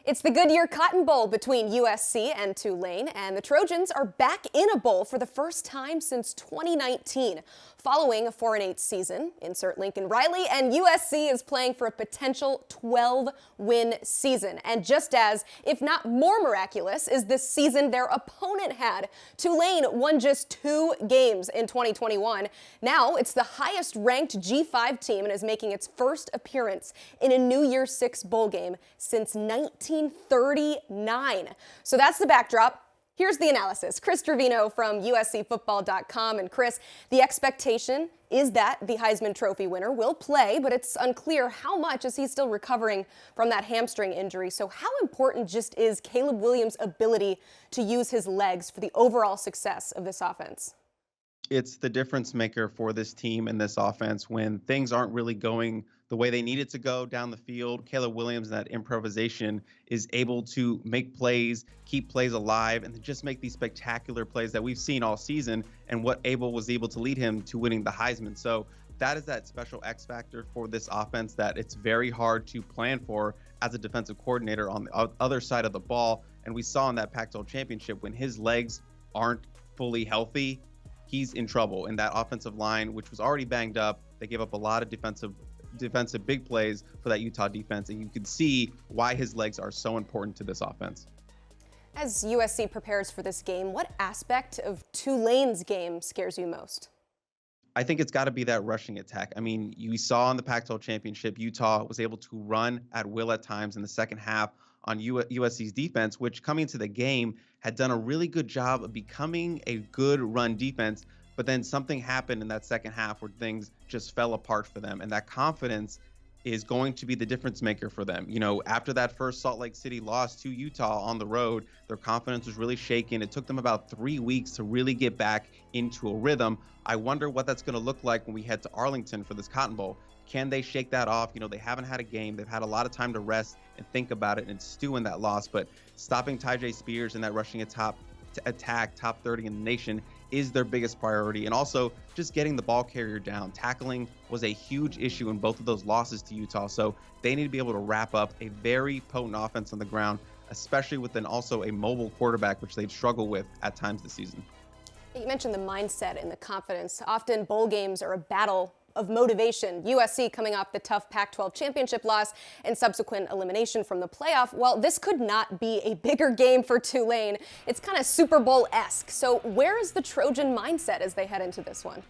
It's the Goodyear Cotton Bowl between USC and Tulane, and the Trojans are back in a bowl for the first time since 2019. Following a 4-8 season, insert Lincoln Riley, and USC is playing for a potential 12-win season. And just as, if not more miraculous, is the season their opponent had. Tulane won just 2 games in 2021. Now it's the highest-ranked G5 team and is making its first appearance in a New Year's Six bowl game since 1939. So that's the backdrop. Here's the analysis. Chris Trevino from USCFootball.com. And Chris, the expectation is that the Heisman Trophy winner will play, but it's unclear how much as he's still recovering from that hamstring injury. So how important just is Caleb Williams' ability to use his legs for the overall success of this offense? It's the difference maker for this team and this offense when things aren't really going the way they need it to go down the field. Caleb Williams, that improvisation, is able to make plays, keep plays alive, and just make these spectacular plays that we've seen all season, and what Abel was able to lead him to winning the Heisman. So that is that special X factor for this offense that it's very hard to plan for as a defensive coordinator on the other side of the ball. And we saw in that Pac-12 championship, when his legs aren't fully healthy, he's in trouble. And that offensive line, which was already banged up, they gave up a lot of defensive big plays for that Utah defense, and you can see why his legs are so important to this offense. As USC prepares for this game, what aspect of Tulane's game scares you most? I think it's got to be that rushing attack. I mean, you saw in the Pac-12 championship, Utah was able to run at will at times in the second half on USC's defense, which coming into the game had done a really good job of becoming a good run defense. But then something happened in that second half where things just fell apart for them. And that confidence is going to be the difference maker for them. You know, after that first Salt Lake City loss to Utah on the road, their confidence was really shaken. It took them about 3 weeks to really get back into a rhythm. I wonder what that's going to look like when we head to Arlington for this Cotton Bowl. Can they shake that off? You know, they haven't had a game. They've had a lot of time to rest and think about it and stew in that loss. But stopping Tyjae Spears in that rushing attack, top 30 in the nation, is their biggest priority. And also just getting the ball carrier down. Tackling was a huge issue in both of those losses to Utah. So they need to be able to wrap up a very potent offense on the ground, especially with also a mobile quarterback, which they've struggled with at times this season. You mentioned the mindset and the confidence. Often bowl games are a battle of motivation. USC coming off the tough Pac-12 championship loss and subsequent elimination from the playoff. Well, this could not be a bigger game for Tulane. It's kind of Super Bowl-esque. So where is the Trojan mindset as they head into this one?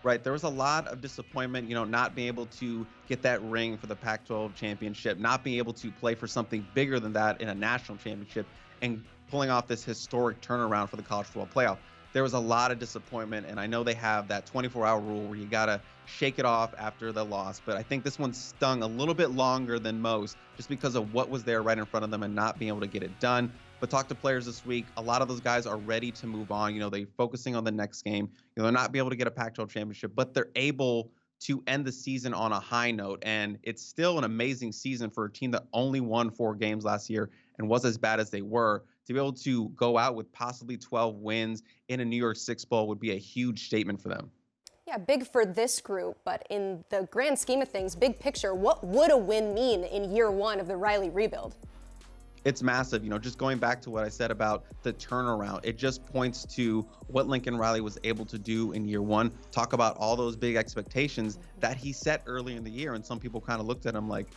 Right. There was a lot of disappointment, you know, not being able to get that ring for the Pac-12 championship, not being able to play for something bigger than that in a national championship, and pulling off this historic turnaround for the college football playoff. There was a lot of disappointment, and I know they have that 24-hour rule where you got to shake it off after the loss, but I think this one stung a little bit longer than most just because of what was there right in front of them and not being able to get it done. But talk to players this week. A lot of those guys are ready to move on. You know, they're focusing on the next game. You know, they're not be able to get a Pac-12 championship, but they're able to end the season on a high note. And it's still an amazing season for a team that only won 4 games last year and was as bad as they were. To be able to go out with possibly 12 wins in a New Year's Six bowl would be a huge statement for them. Yeah, big for this group, but in the grand scheme of things, big picture, what would a win mean in year 1 of the Riley rebuild? It's massive. You know, just going back to what I said about the turnaround, it just points to what Lincoln Riley was able to do in year 1. Talk about all those big expectations that he set early in the year, and some people kind of looked at him like,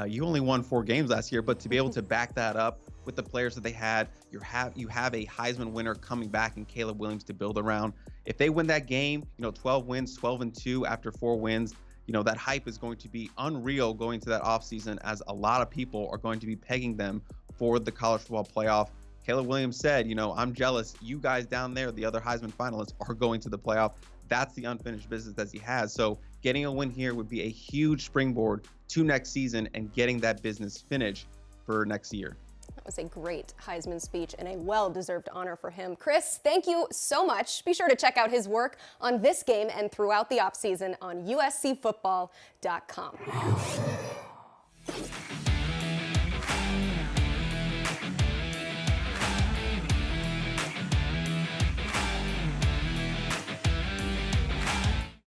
you only won 4 games last year, but to be able to back that up with the players that they had, you have a Heisman winner coming back in Caleb Williams to build around. If they win that game, you know, 12 wins, 12-2 after 4 wins, you know, that hype is going to be unreal going to that offseason, as a lot of people are going to be pegging them for the college football playoff. Caleb Williams said, you know, I'm jealous. You guys down there, the other Heisman finalists, are going to the playoff. That's the unfinished business that he has. So getting a win here would be a huge springboard to next season and getting that business finished for next year. That was a great Heisman speech and a well-deserved honor for him. Chris, thank you so much. Be sure to check out his work on this game and throughout the offseason on USCFootball.com.